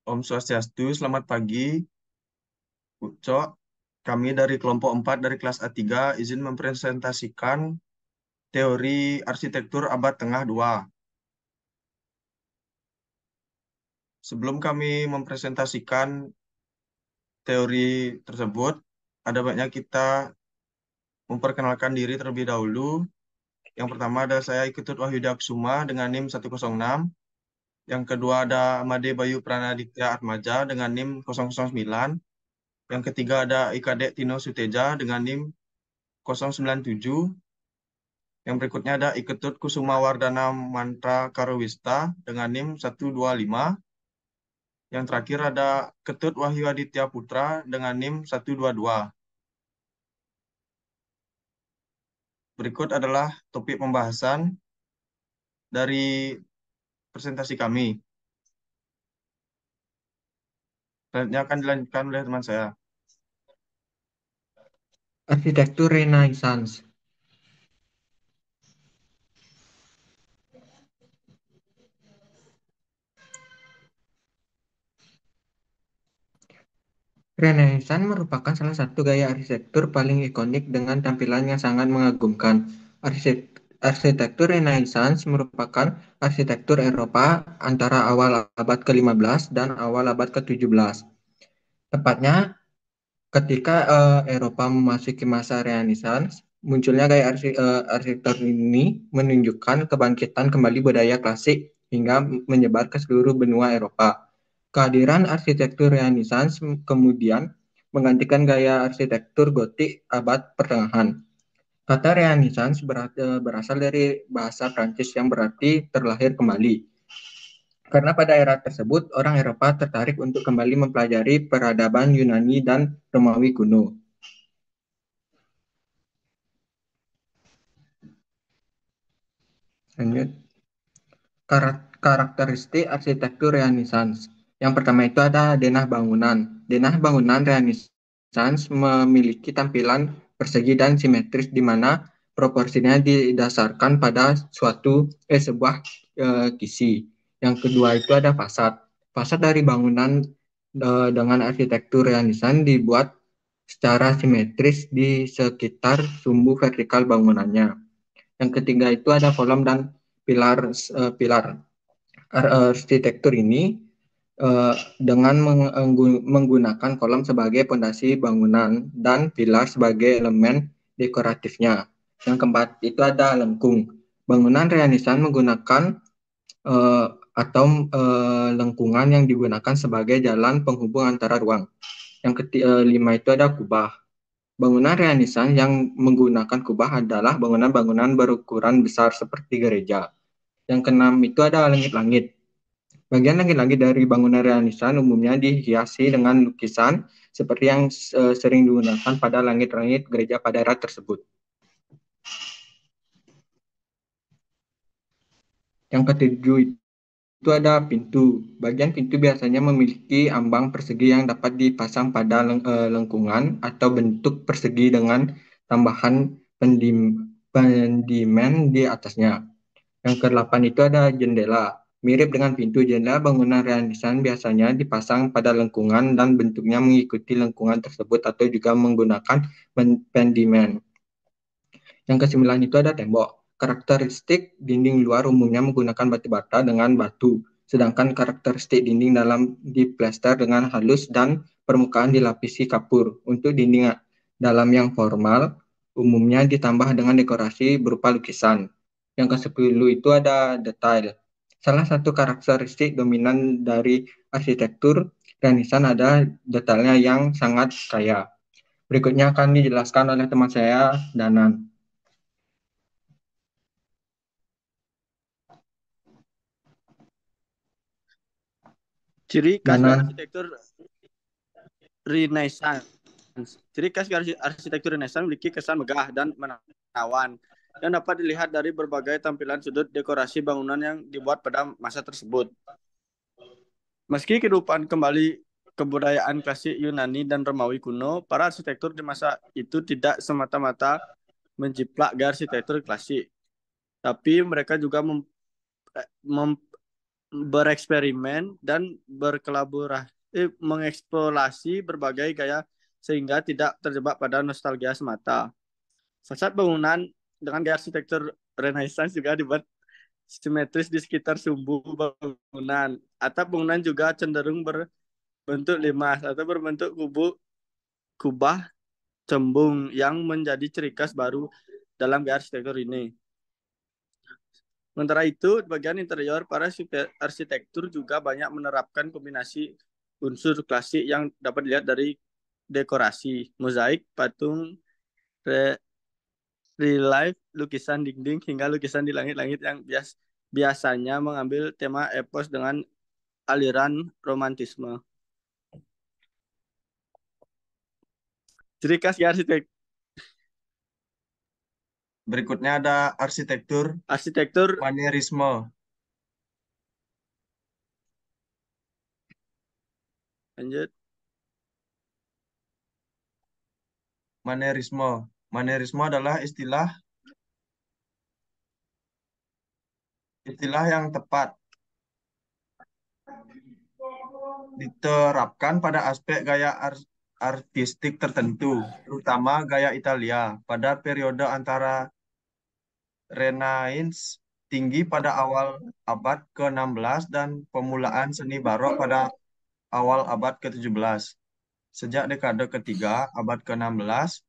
Om Swastiastu, selamat pagi, Bu Cok. Kami dari kelompok 4 dari kelas A3 izin mempresentasikan teori arsitektur abad tengah 2. Sebelum kami mempresentasikan teori tersebut, ada baiknya kita memperkenalkan diri terlebih dahulu. Yang pertama ada saya Iketut Wahyudi Aksuma dengan NIM 106. Yang kedua ada Amade Bayu Pranaditya Atmaja dengan NIM 009. Yang ketiga ada Ikadek Tino Suteja dengan NIM 097. Yang berikutnya ada Iketut Kusuma Wardana Mantra Karowista dengan NIM 125. Yang terakhir ada Ketut Wahyu Aditya Putra dengan NIM 122. Berikut adalah topik pembahasan dari presentasi kami. Selanjutnya akan dilanjutkan oleh teman saya. Arsitektur Renaissance. Renaissance merupakan salah satu gaya arsitektur paling ikonik dengan tampilan yang sangat mengagumkan. Arsitektur Renaissance merupakan arsitektur Eropa antara awal abad ke-15 dan awal abad ke-17. Tepatnya ketika Eropa memasuki masa Renaissance, munculnya gaya arsitektur ini menunjukkan kebangkitan kembali budaya klasik hingga menyebar ke seluruh benua Eropa. Kehadiran arsitektur Renaissance kemudian menggantikan gaya arsitektur Gotik abad pertengahan. Kata Renaissance berasal dari bahasa Prancis yang berarti terlahir kembali. Karena pada era tersebut, orang Eropa tertarik untuk kembali mempelajari peradaban Yunani dan Romawi kuno. Lanjut. Karakteristik arsitektur Renaissance. Yang pertama itu ada denah bangunan. Denah bangunan Renaissance memiliki tampilan persegi dan simetris di mana proporsinya didasarkan pada sebuah kisi. Yang kedua itu ada fasad. Fasad dari bangunan dengan arsitektur Renaissance dibuat secara simetris di sekitar sumbu vertikal bangunannya. Yang ketiga itu ada kolom dan pilar arsitektur ini dengan menggunakan kolom sebagai pondasi bangunan dan pilar sebagai elemen dekoratifnya. Yang keempat itu ada lengkung. Bangunan Renaissance menggunakan lengkungan yang digunakan sebagai jalan penghubung antara ruang. Yang kelima itu ada kubah. Bangunan Renaissance yang menggunakan kubah adalah bangunan-bangunan berukuran besar seperti gereja. Yang keenam itu ada langit-langit. Bagian langit-langit dari bangunan Renaissance umumnya dihiasi dengan lukisan seperti yang sering digunakan pada langit-langit gereja pada era tersebut. Yang ketujuh itu ada pintu. Bagian pintu biasanya memiliki ambang persegi yang dapat dipasang pada lengkungan atau bentuk persegi dengan tambahan pendimen di atasnya. Yang ke-8 itu ada jendela. Mirip dengan pintu, jendela bangunan Renaissance biasanya dipasang pada lengkungan dan bentuknya mengikuti lengkungan tersebut atau juga menggunakan pendimen. Yang ke-9 itu ada tembok. Karakteristik dinding luar umumnya menggunakan batu bata dengan batu, sedangkan karakteristik dinding dalam diplester dengan halus dan permukaan dilapisi kapur. Untuk dinding dalam yang formal, umumnya ditambah dengan dekorasi berupa lukisan. Yang ke-10 itu ada detail. Salah satu karakteristik dominan dari arsitektur Renaissance ada detailnya yang sangat kaya. Berikutnya akan dijelaskan oleh teman saya, Danan. Ciri khas dari Danan. arsitektur Renaissance. Ciri khas dari arsitektur Renaissance memiliki kesan megah dan menawan yang dapat dilihat dari berbagai tampilan sudut dekorasi bangunan yang dibuat pada masa tersebut. Meski kehidupan kembali kebudayaan klasik Yunani dan Romawi kuno, para arsitektur di masa itu tidak semata-mata menjiplak gaya arsitektur klasik, tapi mereka juga bereksperimen dan berkolaborasi mengeksplorasi berbagai gaya sehingga tidak terjebak pada nostalgia semata. Fasad bangunan dengan gaya arsitektur Renaissance juga dibuat simetris di sekitar sumbu bangunan. Atap bangunan juga cenderung berbentuk limas atau berbentuk kubah cembung yang menjadi ciri khas baru dalam gaya arsitektur ini. Sementara itu, di bagian interior, para arsitektur juga banyak menerapkan kombinasi unsur klasik yang dapat dilihat dari dekorasi, mozaik, patung, relief, lukisan dinding, hingga lukisan di langit-langit yang biasanya mengambil tema epos dengan aliran romantisme. Ciri khas arsitektur Berikutnya ada arsitektur manierisme. Lanjut. Manierisme adalah istilah yang tepat diterapkan pada aspek gaya artistik tertentu, terutama gaya Italia pada periode antara Renaissance tinggi pada awal abad ke-16 dan pemulaan seni barok pada awal abad ke-17. Sejak dekade ketiga abad ke-16,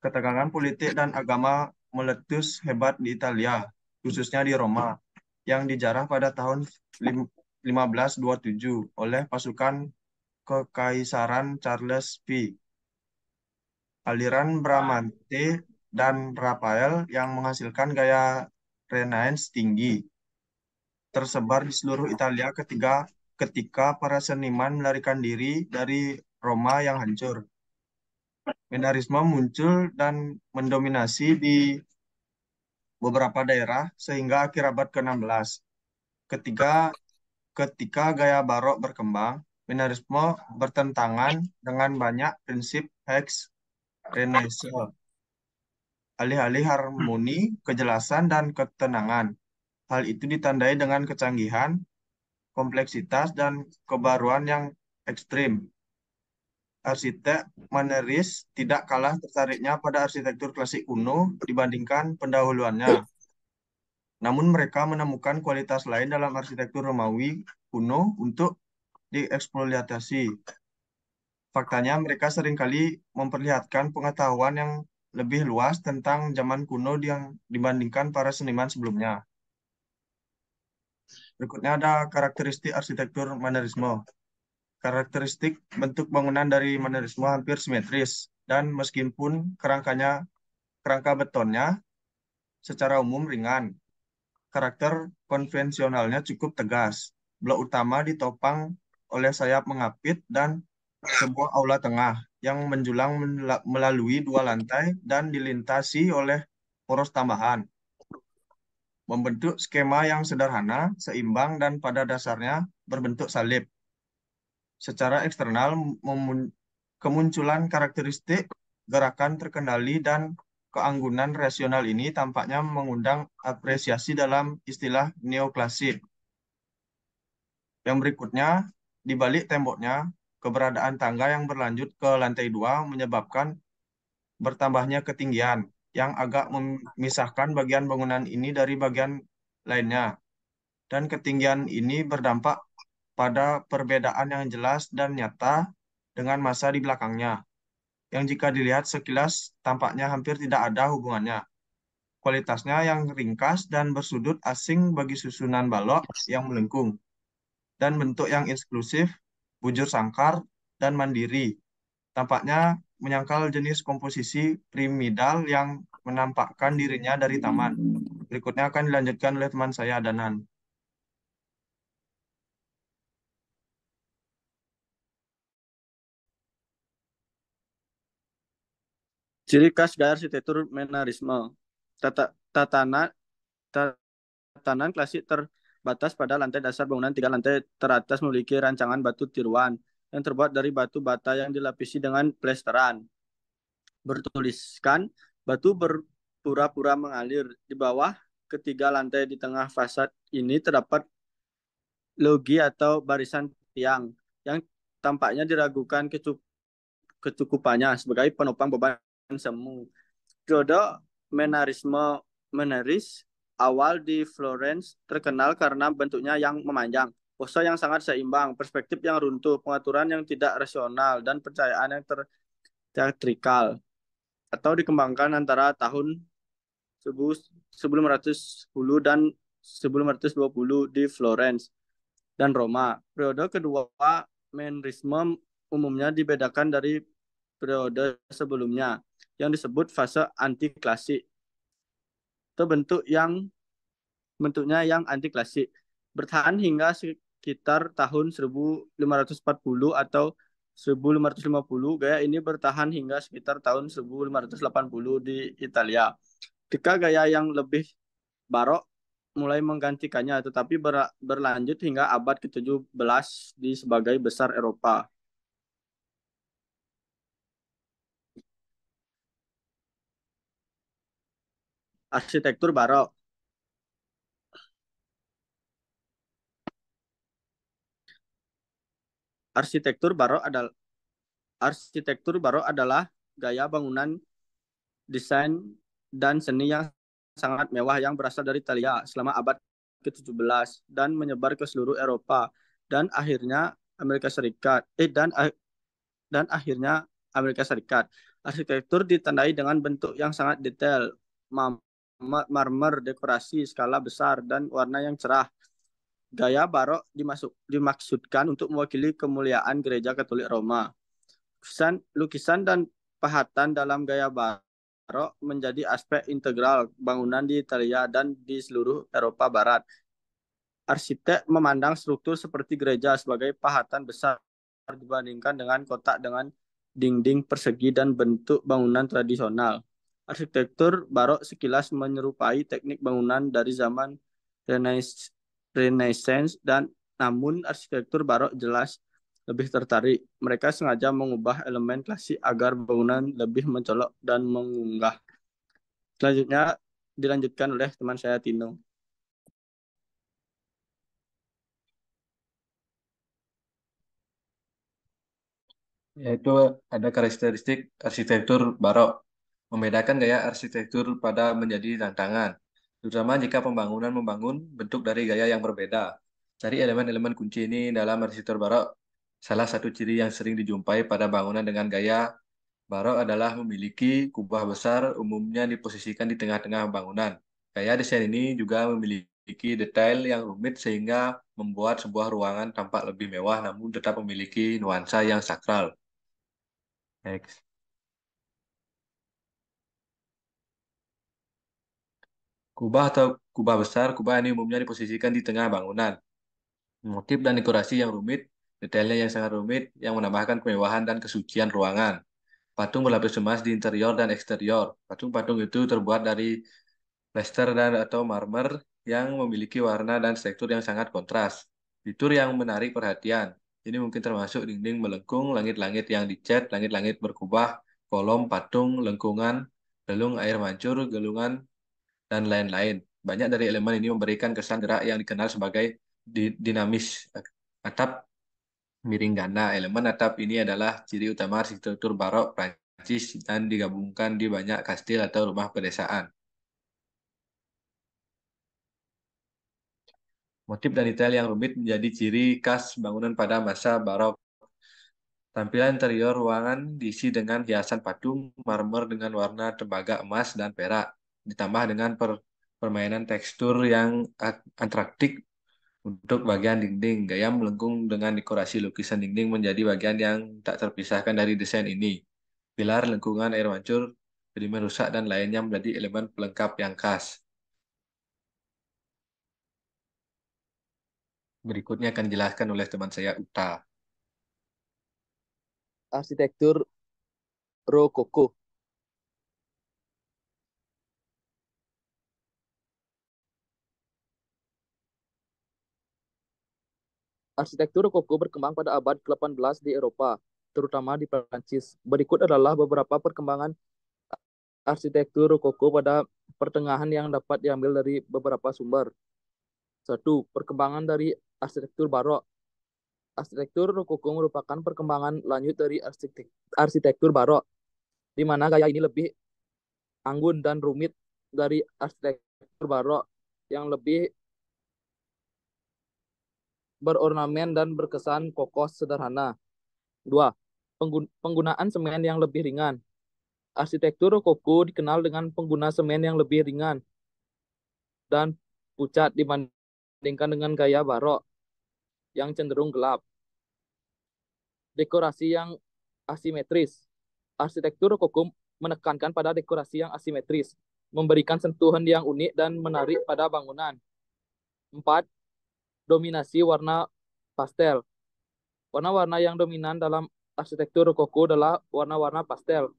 ketegangan politik dan agama meletus hebat di Italia, khususnya di Roma, yang dijarah pada tahun 1527 oleh pasukan Kekaisaran Charles V. Aliran Bramante dan Raphael yang menghasilkan gaya Renaissance tinggi tersebar di seluruh Italia ketika para seniman melarikan diri dari Roma yang hancur. Menarisme muncul dan mendominasi di beberapa daerah sehingga akhir abad ke-16. Ketika gaya barok berkembang, Menarisme bertentangan dengan banyak prinsip Hex Renaissance. Alih-alih harmoni, kejelasan, dan ketenangan. Hal itu ditandai dengan kecanggihan, kompleksitas, dan kebaruan yang ekstrim. Arsitek manieris tidak kalah tertariknya pada arsitektur klasik kuno dibandingkan pendahuluannya. Namun mereka menemukan kualitas lain dalam arsitektur Romawi kuno untuk dieksploitasi. Faktanya mereka seringkali memperlihatkan pengetahuan yang lebih luas tentang zaman kuno yang dibandingkan para seniman sebelumnya. Berikutnya ada karakteristik arsitektur manierisme. Karakteristik bentuk bangunan dari manierisme hampir simetris dan meskipun kerangka betonnya secara umum ringan, karakter konvensionalnya cukup tegas. Blok utama ditopang oleh sayap mengapit dan sebuah aula tengah yang menjulang melalui dua lantai dan dilintasi oleh poros tambahan. Membentuk skema yang sederhana, seimbang, dan pada dasarnya berbentuk salib. Secara eksternal, kemunculan karakteristik gerakan terkendali dan keanggunan rasional ini tampaknya mengundang apresiasi dalam istilah neoklasik. Yang berikutnya, di balik temboknya, keberadaan tangga yang berlanjut ke lantai 2 menyebabkan bertambahnya ketinggian yang agak memisahkan bagian bangunan ini dari bagian lainnya. Dan ketinggian ini berdampak pada perbedaan yang jelas dan nyata dengan masa di belakangnya, yang jika dilihat sekilas tampaknya hampir tidak ada hubungannya. Kualitasnya yang ringkas dan bersudut asing bagi susunan balok yang melengkung, dan bentuk yang eksklusif, bujur sangkar, dan mandiri. Tampaknya menyangkal jenis komposisi piramidal yang menampakkan dirinya dari taman. Berikutnya akan dilanjutkan oleh teman saya, Danan. Ciri khas gaya arsitektur Menarisme. Tatanan klasik terbatas pada lantai dasar bangunan. 3 lantai teratas memiliki rancangan batu tiruan yang terbuat dari batu bata yang dilapisi dengan plesteran. Bertuliskan batu berpura-pura mengalir. Di bawah ketiga lantai di tengah fasad ini terdapat logi atau barisan tiang yang tampaknya diragukan kecukupannya sebagai penopang beban semu. Periode Menarisme Menaris awal di Florence terkenal karena bentuknya yang memanjang, pose yang sangat seimbang, perspektif yang runtuh, pengaturan yang tidak rasional, dan percayaan yang teatrikal, atau dikembangkan antara tahun 1110 dan 1120 di Florence dan Roma. Periode kedua, Mannerisme umumnya dibedakan dari periode sebelumnya yang disebut fase anti klasik. Itu bentuknya yang anti klasik. Bertahan hingga sekitar tahun 1540 atau 1550. Gaya ini bertahan hingga sekitar tahun 1580 di Italia. Ketika gaya yang lebih barok mulai menggantikannya, tetapi berlanjut hingga abad ke-17 di sebagai besar Eropa. Arsitektur barok. Arsitektur barok adalah gaya bangunan, desain, dan seni yang sangat mewah yang berasal dari Italia selama abad ke-17 dan menyebar ke seluruh Eropa dan akhirnya Amerika Serikat. Dan akhirnya Amerika Serikat. Arsitektur ditandai dengan bentuk yang sangat detail, marmer, dekorasi skala besar, dan warna yang cerah. Gaya barok dimaksudkan untuk mewakili kemuliaan Gereja Katolik Roma. Lukisan dan pahatan dalam gaya barok menjadi aspek integral bangunan di Italia dan di seluruh Eropa Barat. Arsitek memandang struktur seperti gereja sebagai pahatan besar dibandingkan dengan kotak dengan dinding persegi dan bentuk bangunan tradisional. Arsitektur barok sekilas menyerupai teknik bangunan dari zaman Renaissance dan namun arsitektur barok jelas lebih tertarik. Mereka sengaja mengubah elemen klasik agar bangunan lebih mencolok dan mengunggah. Selanjutnya dilanjutkan oleh teman saya Tino. Yaitu ada karakteristik arsitektur barok. Membedakan gaya arsitektur pada menjadi tantangan, terutama jika pembangunan membangun bentuk dari gaya yang berbeda. Cari elemen-elemen kunci ini dalam arsitektur barok. Salah satu ciri yang sering dijumpai pada bangunan dengan gaya barok adalah memiliki kubah besar, umumnya diposisikan di tengah-tengah bangunan. Gaya desain ini juga memiliki detail yang rumit sehingga membuat sebuah ruangan tampak lebih mewah namun tetap memiliki nuansa yang sakral. Next. Kubah besar, kubah ini umumnya diposisikan di tengah bangunan. Motif dan dekorasi yang rumit, detailnya yang sangat rumit, yang menambahkan kemewahan dan kesucian ruangan. Patung berlapis emas di interior dan eksterior. Patung-patung itu terbuat dari plester dan atau marmer yang memiliki warna dan tekstur yang sangat kontras. Fitur yang menarik perhatian. Ini mungkin termasuk dinding melengkung, langit-langit yang dicat, langit-langit berkubah, kolom, patung, lengkungan, relung air mancur, gelungan, dan lain-lain. Banyak dari elemen ini memberikan kesan gerak yang dikenal sebagai dinamis. Atap miring gana. Elemen atap ini adalah ciri utama arsitektur barok Prancis dan digabungkan di banyak kastil atau rumah pedesaan. Motif dan detail yang rumit menjadi ciri khas bangunan pada masa barok. Tampilan interior ruangan diisi dengan hiasan patung, marmer dengan warna tembaga emas dan perak, ditambah dengan permainan tekstur yang atraktif untuk bagian dinding. Gaya melengkung dengan dekorasi lukisan dinding menjadi bagian yang tak terpisahkan dari desain ini. Pilar, lengkungan, air mancur, sedimen rusak, dan lainnya menjadi elemen pelengkap yang khas. Berikutnya akan dijelaskan oleh teman saya Uta. Arsitektur Rokoko. Arsitektur Rokoko berkembang pada abad ke-18 di Eropa, terutama di Prancis. Berikut adalah beberapa perkembangan arsitektur Rokoko pada pertengahan yang dapat diambil dari beberapa sumber. 1. Perkembangan dari arsitektur barok. Arsitektur rokoko merupakan perkembangan lanjut dari arsitektur barok, di mana gaya ini lebih anggun dan rumit dari arsitektur barok yang lebih berornamen dan berkesan kokoh sederhana. 2. Penggunaan semen yang lebih ringan. Arsitektur rokoko dikenal dengan pengguna semen yang lebih ringan dan pucat dibandingkan dengan gaya barok yang cenderung gelap. Dekorasi yang asimetris. Arsitektur rokoko menekankan pada dekorasi yang asimetris, memberikan sentuhan yang unik dan menarik pada bangunan. 4. Dominasi warna pastel. Warna-warna yang dominan dalam arsitektur rokoko adalah warna-warna pastel,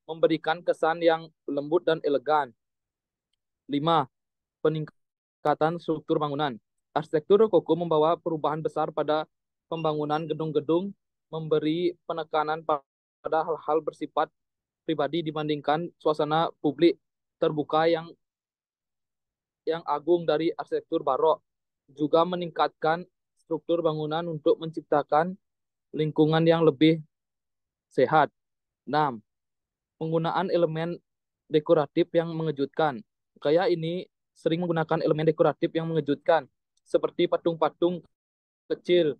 memberikan kesan yang lembut dan elegan. 5. Peningkatan struktur bangunan. Arsitektur rokoko membawa perubahan besar pada pembangunan gedung-gedung, memberi penekanan pada hal-hal bersifat pribadi dibandingkan suasana publik terbuka yang agung dari arsitektur barok. Juga meningkatkan struktur bangunan untuk menciptakan lingkungan yang lebih sehat. 6. Penggunaan elemen dekoratif yang mengejutkan. Gaya ini sering menggunakan elemen dekoratif yang mengejutkan, seperti patung-patung kecil,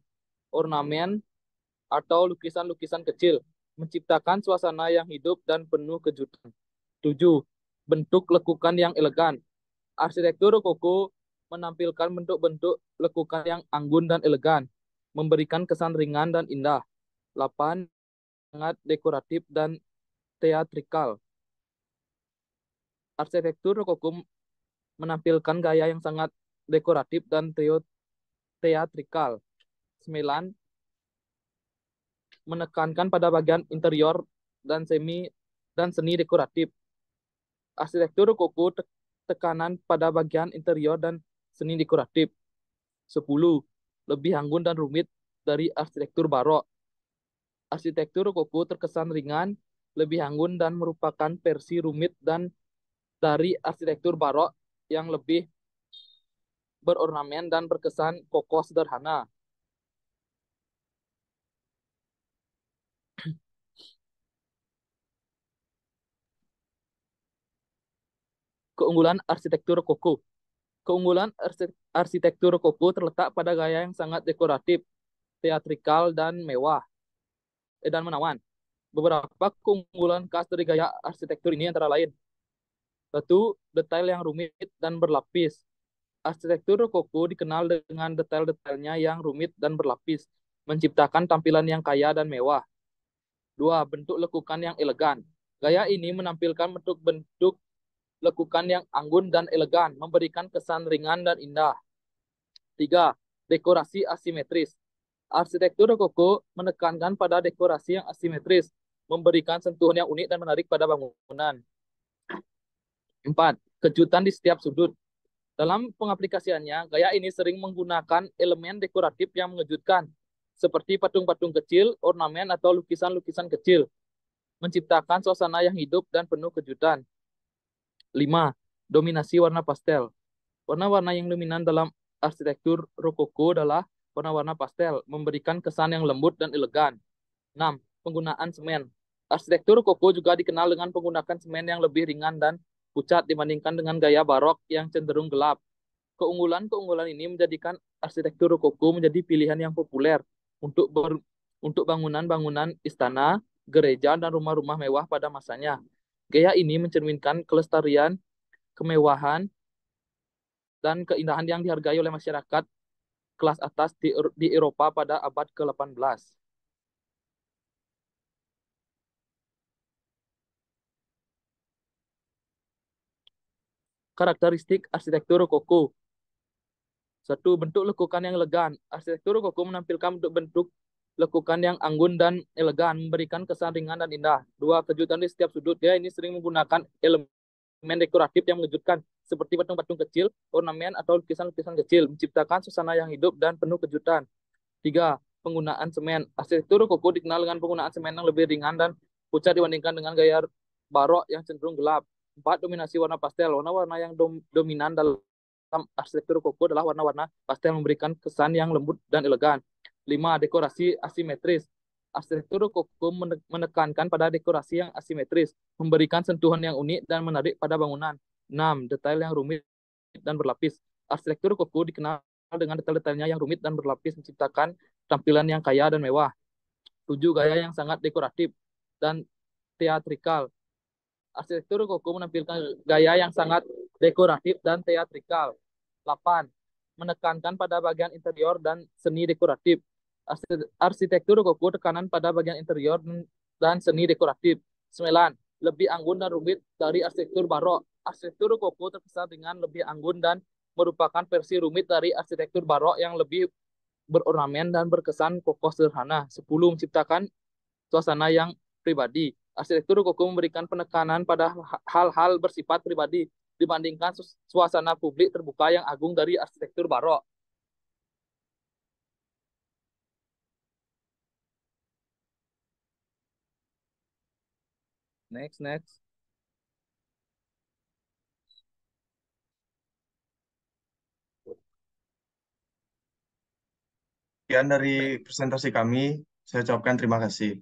ornamen, atau lukisan-lukisan kecil, menciptakan suasana yang hidup dan penuh kejutan. 7. Bentuk lekukan yang elegan. Arsitektur rokoko menampilkan bentuk-bentuk lekukan yang anggun dan elegan, memberikan kesan ringan dan indah. 8. Sangat dekoratif dan teatrikal. Arsitektur rokoko menampilkan gaya yang sangat dekoratif dan teatrikal. 9. Menekankan pada bagian interior dan seni dekoratif. Arsitektur rokoko tekanan pada bagian interior dan seni dekoratif. 10. Lebih anggun dan rumit dari arsitektur barok. Arsitektur rokoko terkesan ringan, lebih anggun dan merupakan versi rumit dan dari arsitektur barok yang lebih berornamen dan berkesan kokoh sederhana. Keunggulan arsitektur rokoko. Keunggulan arsitektur rokoko terletak pada gaya yang sangat dekoratif, teatrikal, dan mewah, dan menawan. Beberapa keunggulan khas dari gaya arsitektur ini antara lain: 1. Detail yang rumit dan berlapis. Arsitektur rokoko dikenal dengan detail-detailnya yang rumit dan berlapis, menciptakan tampilan yang kaya dan mewah. 2. Bentuk lekukan yang elegan. Gaya ini menampilkan bentuk-bentuk lekukan yang anggun dan elegan, memberikan kesan ringan dan indah. 3. Dekorasi asimetris. Arsitektur rokoko menekankan pada dekorasi yang asimetris, memberikan sentuhan yang unik dan menarik pada bangunan. 4. Kejutan di setiap sudut. Dalam pengaplikasiannya, gaya ini sering menggunakan elemen dekoratif yang mengejutkan, seperti patung-patung kecil, ornamen, atau lukisan-lukisan kecil, menciptakan suasana yang hidup dan penuh kejutan. 5. Dominasi warna pastel. Warna-warna yang dominan dalam arsitektur rokoko adalah warna-warna pastel, memberikan kesan yang lembut dan elegan. 6. Penggunaan semen. Arsitektur rokoko juga dikenal dengan penggunaan semen yang lebih ringan dan pucat dibandingkan dengan gaya barok yang cenderung gelap. Keunggulan-keunggulan ini menjadikan arsitektur rokoko menjadi pilihan yang populer untuk bangunan-bangunan istana, gereja, dan rumah-rumah mewah pada masanya. Gaya ini mencerminkan kelestarian, kemewahan, dan keindahan yang dihargai oleh masyarakat kelas atas di Eropa pada abad ke-18. Karakteristik arsitektur rokoko. 1. Bentuk lekukan yang elegan. Arsitektur rokoko menampilkan bentuk-bentuk lekukan yang anggun dan elegan, memberikan kesan ringan dan indah. 2. Kejutan di setiap sudut. Dia ini sering menggunakan elemen dekoratif yang mengejutkan, seperti patung-patung kecil, ornamen, atau lukisan-lukisan kecil, menciptakan suasana yang hidup dan penuh kejutan. 3. Penggunaan semen. Arsitektur rokoko dikenal dengan penggunaan semen yang lebih ringan dan pucat dibandingkan dengan gaya barok yang cenderung gelap. 4. Dominasi warna pastel. Warna-warna yang dominan dalam arsitektur koko adalah warna-warna pastel memberikan kesan yang lembut dan elegan. 5. Dekorasi asimetris. Arsitektur koko menekankan pada dekorasi yang asimetris, memberikan sentuhan yang unik dan menarik pada bangunan. 6. Detail yang rumit dan berlapis. Arsitektur koko dikenal dengan detail-detailnya yang rumit dan berlapis, menciptakan tampilan yang kaya dan mewah. 7. Gaya yang sangat dekoratif dan teatrikal. Arsitektur koko menampilkan gaya yang sangat dekoratif dan teatrikal. 8. Menekankan pada bagian interior dan seni dekoratif. Arsitektur koko tekanan pada bagian interior dan seni dekoratif. 9. Lebih anggun dan rumit dari arsitektur barok. Arsitektur koko terkesan dengan lebih anggun dan merupakan versi rumit dari arsitektur barok yang lebih berornamen dan berkesan kokoh sederhana. 10. Menciptakan suasana yang pribadi. Arsitektur koko memberikan penekanan pada hal-hal bersifat pribadi dibandingkan suasana publik terbuka yang agung dari arsitektur barok. Next. Sekian dari presentasi kami. Saya ucapkan terima kasih.